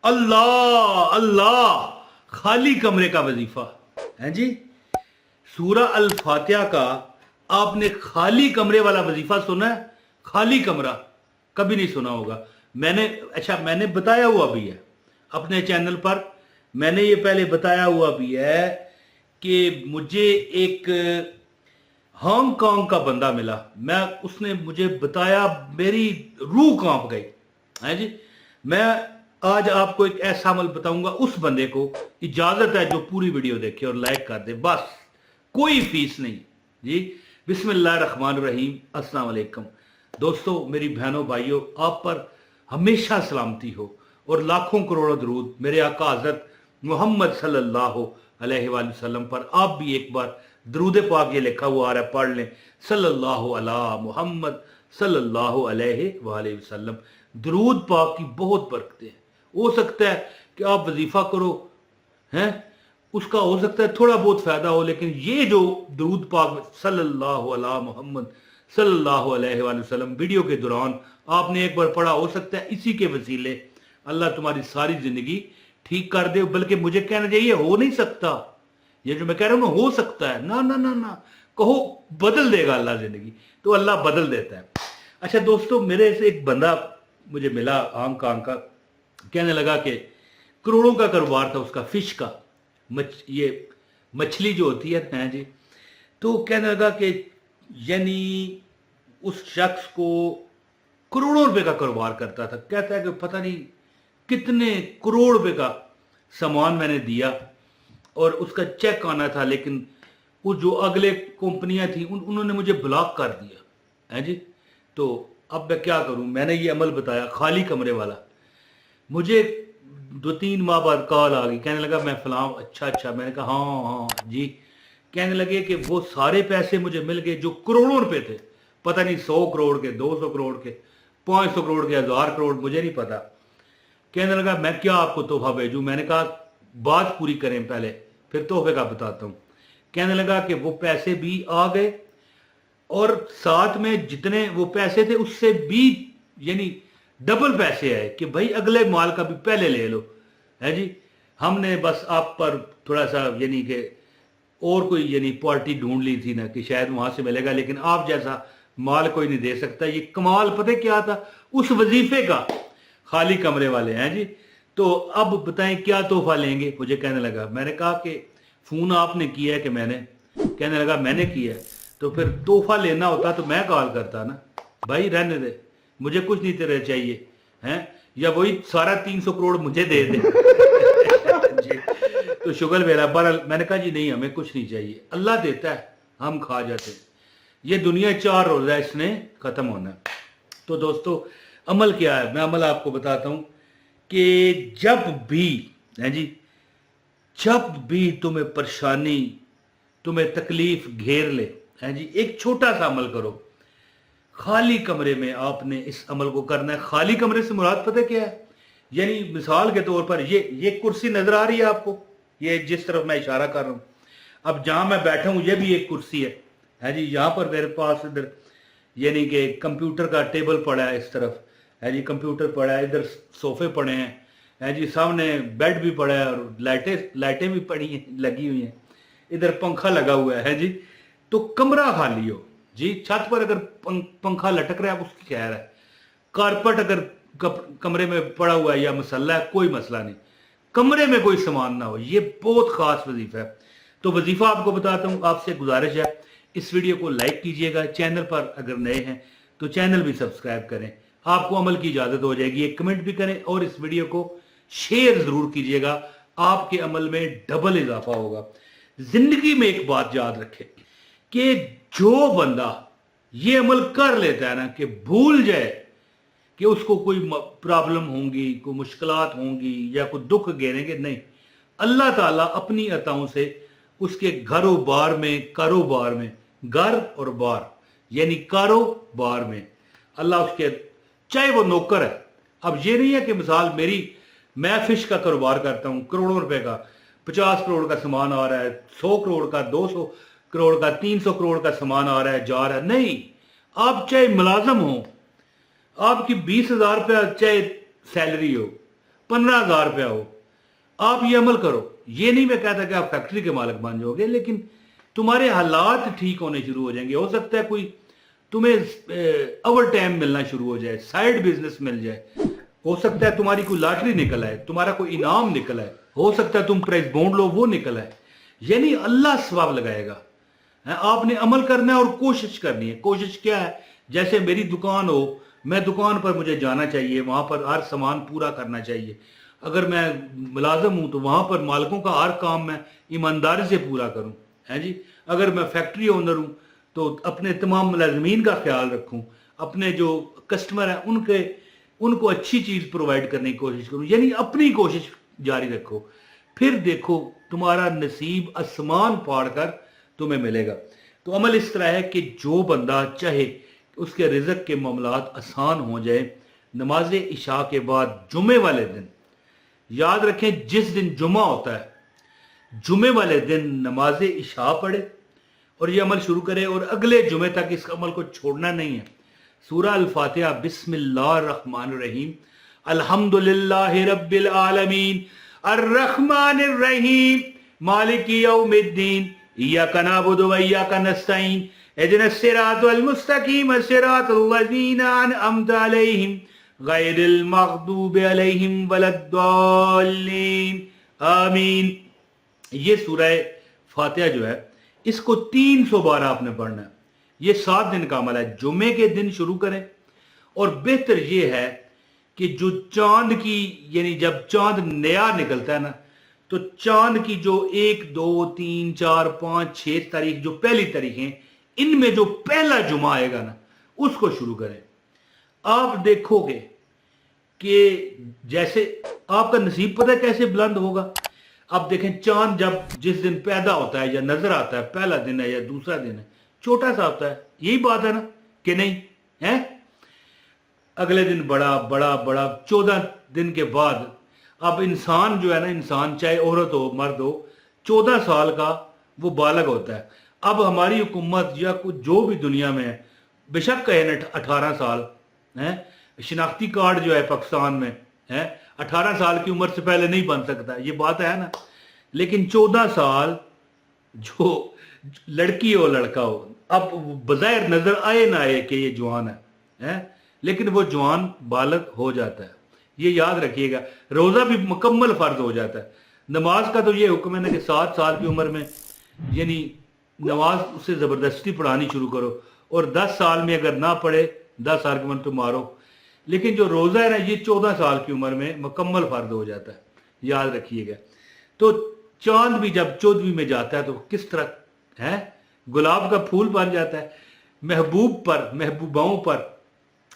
अल्लाह अल्लाह, खाली कमरे का वजीफा है जी। सूरा अल फातिहा का आपने खाली कमरे वाला वजीफा सुना है? खाली कमरा कभी नहीं सुना होगा। मैंने बताया हुआ भी है अपने चैनल पर, मैंने ये पहले बताया हुआ भी है कि मुझे एक हांगकांग का बंदा मिला, उसने मुझे बताया, मेरी रूह कांप गई है जी। मैं आज आपको एक ऐसा अमल बताऊंगा, उस बंदे को इजाजत है जो पूरी वीडियो देखे और लाइक कर दे, बस, कोई फीस नहीं जी। बिस्मिल्लाहिर्रहमानिर्रहीम, अस्सलाम वालेकुम दोस्तों, मेरी बहनों भाइयों, आप पर हमेशा सलामती हो और लाखों करोड़ों दरूद मेरे आका हज़रत मोहम्मद सल्लल्लाहु अलैहि वसल्लम पर। आप भी एक बार दरूद पाक, ये लिखा हुआ आ रहा है, पढ़ लें, सल्लल्लाहु अला मोहम्मद सल्लल्लाहु अलैहि वसल्लम। दरूद पाक की बहुत बरकतें हैं। हो सकता है कि आप वजीफा करो हैं, उसका हो सकता है थोड़ा बहुत फायदा हो, लेकिन ये जो दरूद पाक सल्लल्लाहु अला मोहम्मद सल्लल्लाहु अलैहि वसल्लम वीडियो के दौरान आपने एक बार पढ़ा, हो सकता है इसी के वसीले अल्लाह तुम्हारी सारी जिंदगी ठीक कर दे। बल्कि मुझे कहना चाहिए हो नहीं सकता, ये जो मैं कह रहा हूं ना, हो सकता है, ना ना ना ना कहो, बदल देगा अल्लाह जिंदगी, तो अल्लाह बदल देता है। अच्छा दोस्तों, मेरे से एक बंदा मुझे मिला हांगकांग का, कहने लगा कि करोड़ों का कारोबार था उसका, फिश का, ये मछली जो होती है जी। तो कहने लगा कि यानी उस शख्स को करोड़ों रुपए का कारोबार करता था। कहता है कि पता नहीं कितने करोड़ रुपए का सामान मैंने दिया और उसका चेक आना था, लेकिन वो जो अगले कंपनियां थी उन्होंने मुझे ब्लॉक कर दिया है जी। तो अब मैं क्या करूं? मैंने ये अमल बताया खाली कमरे वाला। मुझे 2-3 माह बाद कॉल आ गई, कहने लगा मैं फलां, अच्छा, मैंने कहा हाँ हाँ जी। कहने लगे कि वो सारे पैसे मुझे मिल गए जो करोड़ों रुपए थे, पता नहीं 100 करोड़ के, 200 करोड़ के, 500 करोड़ के, 1000 करोड़, मुझे नहीं पता। कहने लगा मैं क्या आपको तोहफा भेजूं? मैंने कहा बात पूरी करें पहले, फिर तोहफे का बताता हूं। कहने लगा कि वो पैसे भी आ गए और साथ में जितने वो पैसे थे उससे भी यानी डबल पैसे आए कि भाई अगले माल का भी पहले ले लो है जी। हमने बस आप पर थोड़ा सा यानी कि और कोई यानी पार्टी ढूंढ ली थी ना कि शायद वहां से मिलेगा, लेकिन आप जैसा माल कोई नहीं दे सकता। ये कमाल पता क्या था उस वजीफे का, खाली कमरे वाले हैं जी। तो अब बताएं क्या तोहफा लेंगे? मुझे कहने लगा, मैंने कहा कि फोन आपने किया है कि मैंने? कहने लगा मैंने किया। तो फिर तोहफा लेना होता तो मैं कॉल करता ना, भाई रहने दे, मुझे कुछ नहीं तेरे चाहिए हैं, या वही सारा 300 करोड़ मुझे दे दे जी। तो शुगर मेरा बहरहाल मैंने कहा जी नहीं, हमें कुछ नहीं चाहिए, अल्लाह देता है, हम खा जाते हैं, ये दुनिया 4 रोजा इसने खत्म होना है। तो दोस्तों अमल क्या है? मैं अमल आपको बताता हूं कि जब भी है जी, जब भी तुम्हें परेशानी, तुम्हें तकलीफ घेर ले है जी, एक छोटा सा अमल करो। खाली कमरे में आपने इस अमल को करना है। खाली कमरे से मुराद पता क्या है? यानी मिसाल के तौर पर ये कुर्सी नजर आ रही है आपको, ये जिस तरफ मैं इशारा कर रहा हूं, अब जहां मैं बैठा हूं ये भी एक कुर्सी है जी। यहां पर मेरे पास इधर यानी कि कंप्यूटर का टेबल पड़ा है, इस तरफ है जी कंप्यूटर पड़ा है, इधर सोफे पड़े हैं है जी, सामने बेड भी पड़ा है और लाइटें भी पड़ी हैं, लगी हुई हैं, इधर पंखा लगा हुआ है जी। तो कमरा खाली हो जी, छत पर अगर पंखा लटक रहा है उसकी खैर है, कारपेट अगर कमरे में पड़ा हुआ है या मसला है, कोई मसला नहीं, कमरे में कोई सामान ना हो, ये बहुत खास वजीफा है। तो वजीफा आपको बताता हूं, आपसे गुजारिश है इस वीडियो को लाइक कीजिएगा, चैनल पर अगर नए हैं तो चैनल भी सब्सक्राइब करें, आपको अमल की इजाजत हो जाएगी। एक कमेंट भी करें और इस वीडियो को शेयर जरूर कीजिएगा, आपके अमल में डबल इजाफा होगा। जिंदगी में एक बात याद रखें कि जो बंदा ये अमल कर लेता है ना, कि भूल जाए कि उसको कोई प्रॉब्लम होंगी, कोई मुश्किलात होंगी या कोई दुख घेरेंगे, नहीं, अल्लाह ताला अपनी अताओं से उसके घरोबार में, कारोबार में, घर और बार यानी कारोबार में अल्लाह उसके, चाहे वो नौकर है। अब ये नहीं है कि मिसाल मैं फिश का कारोबार करता हूं, करोड़ों रुपए का, 50 करोड़ का सामान आ रहा है, 100 करोड़ का, 200 करोड़ का, 300 करोड़ का सामान आ रहा है, जा रहा है, नहीं, आप चाहे मुलाजम हो, आपकी 20,000 रुपया चाहे सैलरी हो, 15,000 रुपया हो, आप ये अमल करो। ये नहीं मैं कहता कि आप फैक्ट्री के मालिक बन जाओगे, लेकिन तुम्हारे हालात ठीक होने शुरू हो जाएंगे। हो सकता है कोई तुम्हें ओवर टाइम मिलना शुरू हो जाए, साइड बिजनेस मिल जाए, हो सकता है तुम्हारी कोई लॉटरी निकल आए, तुम्हारा कोई इनाम निकल आए, हो सकता है तुम प्राइज बॉन्ड लो वो निकल आए, यानी अल्लाह सवाब लगाएगा। आपने अमल करना है और कोशिश करनी है। कोशिश क्या है, जैसे मेरी दुकान हो, मैं दुकान पर मुझे जाना चाहिए, वहां पर हर सामान पूरा करना चाहिए। अगर मैं मुलाजम हूं तो वहां पर मालिकों का हर काम मैं ईमानदारी से पूरा करूं, है जी। अगर मैं फैक्ट्री ओनर हूं तो अपने तमाम मुलाजमीन का ख्याल रखूं, अपने जो कस्टमर हैं उनको अच्छी चीज प्रोवाइड करने की कोशिश करूं, यानी अपनी कोशिश जारी रखो। फिर देखो तुम्हारा नसीब आसमान फाड़ कर तुम्हें मिलेगा। तो अमल इस तरह है कि जो बंदा चाहे उसके रिज़्क के मामलात आसान हो जाए, नमाज इशा के बाद जुमे वाले दिन, याद रखें जिस दिन जुमा होता है, जुमे वाले दिन नमाज इशा पढ़े और ये अमल शुरू करे, और अगले जुमे तक इस अमल को छोड़ना नहीं है। सूरह अल-फातिहा बिस्मिल्लाहिर्रहमानिर्रहीम, अल्हम्दुलिल्लाहि रब्बिल आलमीन, अर्रहमानिर रहीम, मालिकी यौमिद्दीन, इय्याका नअबुदु व इय्याका नस्तईन, इहदिनस सिरातल मुस्तकीम, सिरातल लज़ीना अनअमता अलैहिम, गैरिल मग़दूबि अलैहिम वलद्दाल्लीन, आमीन। ये सूरह फातिहा जो है इसको 300 बार आपने पढ़ना है। ये 7 दिन का अमल है। जुमे के दिन शुरू करें, और बेहतर ये है कि जो चांद की, यानी जब चांद नया निकलता है ना, तो चांद की जो 1, 2, 3, 4, 5, 6 तारीख, जो पहली तारीख है, इनमें जो पहला जुमा आएगा ना, उसको शुरू करें। आप देखोगे कि जैसे आपका नसीब पता है कैसे बुलंद होगा। आप देखें चांद जब जिस दिन पैदा होता है या नजर आता है, पहला दिन है या दूसरा दिन है, छोटा सा होता है, यही बात है ना कि नहीं है। अगले दिन बड़ा बड़ा बड़ा, 14 दिन के बाद अब इंसान जो है ना, इंसान चाहे औरत हो मर्द हो, 14 साल का वो बालग होता है। अब हमारी हुकूमत या कुछ जो भी दुनिया में है, बेशक कहे ना 18 साल है, शिनाख्ती कार्ड जो है पाकिस्तान में है 18 साल की उम्र से पहले नहीं बन सकता, ये बात है ना। लेकिन 14 साल जो लड़की हो लड़का हो, अब बज़ाहिर नजर आए ना आए कि ये जवान है, लेकिन वो जवान बालग हो जाता है। ये याद रखिएगा। रोजा भी मुकम्मल फर्ज हो जाता है। नमाज का तो ये हुक्म है ना कि 7 साल की उम्र में यानी नमाज उससे जबरदस्ती पढ़ानी शुरू करो, और 10 साल में अगर ना पढ़े 10 साल की उम्र तो मारो। लेकिन जो रोजा है ना, ये 14 साल की उम्र में मुकम्मल फर्ज हो जाता है, याद रखिएगा। तो चांद भी जब 14वीं में जाता है तो किस तरह है गुलाब का फूल बन जाता है। महबूब पर, महबूबाओं पर,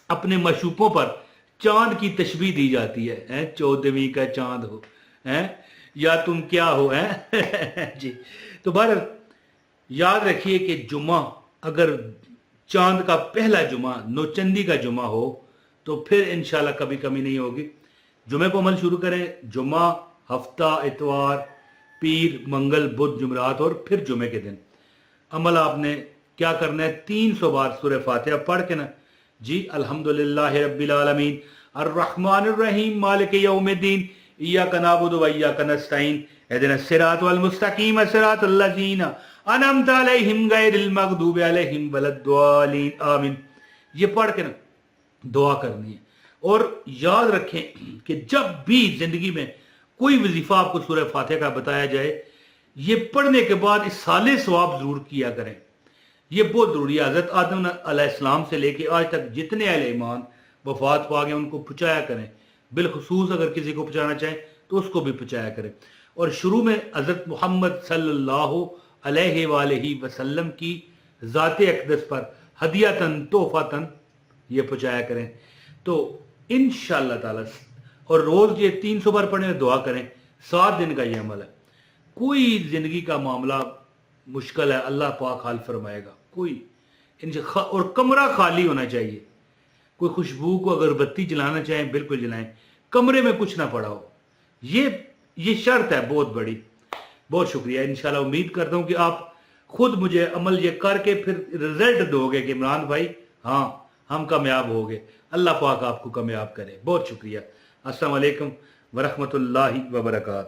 अपने मशूकों पर चांद की तशबीह दी जाती है, 14वीं का चांद हो, है या तुम क्या हो, है जी। तो बार याद रखिए कि जुमा, अगर चांद का पहला जुमा नौचंदी का जुमा हो तो फिर इंशाल्लाह कभी कमी नहीं होगी। जुमे को अमल शुरू करें। जुमा, हफ्ता, इतवार, पीर, मंगल, बुध, जुमरात और फिर जुमे के दिन अमल आपने क्या करना है, 300 बार सूरह फातिहा पढ़ के ना जी, अल्हम्दुलिल्लाहि रब्बिल आलमीन, अर्रहमानिर रहीम, मालिकी यौमिद्दीन, इय्याका नअबुदु व इय्याका नस्तईन, इहदिनस सिरातल मुस्तकीम, सिरातल लज़ीना अनअमता अलैहिम, गैरिल मग़दूबि अलैहिम वलद्दाल्लीन, आमीन। ये पढ़ के ना दुआ करनी है। और याद रखें कि जब भी जिंदगी में कोई वजीफा आपको सूरह फातिहा का बताया जाए, ये पढ़ने के बाद इस साले सवाब जरूर किया करें। ये बहुत जरूरी है। हजरत आदम अलैहिस्सलाम से लेके आज तक जितने अहले ईमान वफात पा गए उनको पहुंचाया करें। बिलखुसूस अगर किसी को पहुंचाना चाहें तो उसको भी पहुंचाया करें। और शुरू में हजरत मोहम्मद सल्लल्लाहु अलैहि वसल्लम की ज़ात अक़दस पर हदियतन तोहफतन ये पहुंचाया करें। तो इंशाअल्लाह ताला, और रोज ये 300 बार पढ़ने में दुआ करें। 7 दिन का ये अमल है। कोई जिंदगी का मामला मुश्किल है, अल्लाह पाक हाल फरमाएगा। कोई और कमरा खाली होना चाहिए। कोई खुशबू को अगरबत्ती जलाना चाहें बिल्कुल जलाएं, कमरे में कुछ ना पड़ा हो। ये शर्त है बहुत बड़ी। बहुत शुक्रिया। इंशाल्लाह उम्मीद करता हूं कि आप खुद मुझे अमल ये करके फिर रिजल्ट दोगे कि इमरान भाई हाँ हम कामयाब हो गए। अल्लाह पाक आपको कामयाब करे। बहुत शुक्रिया। अस्सलाम वालेकुम ورحمۃ اللہ وبرکاتہ.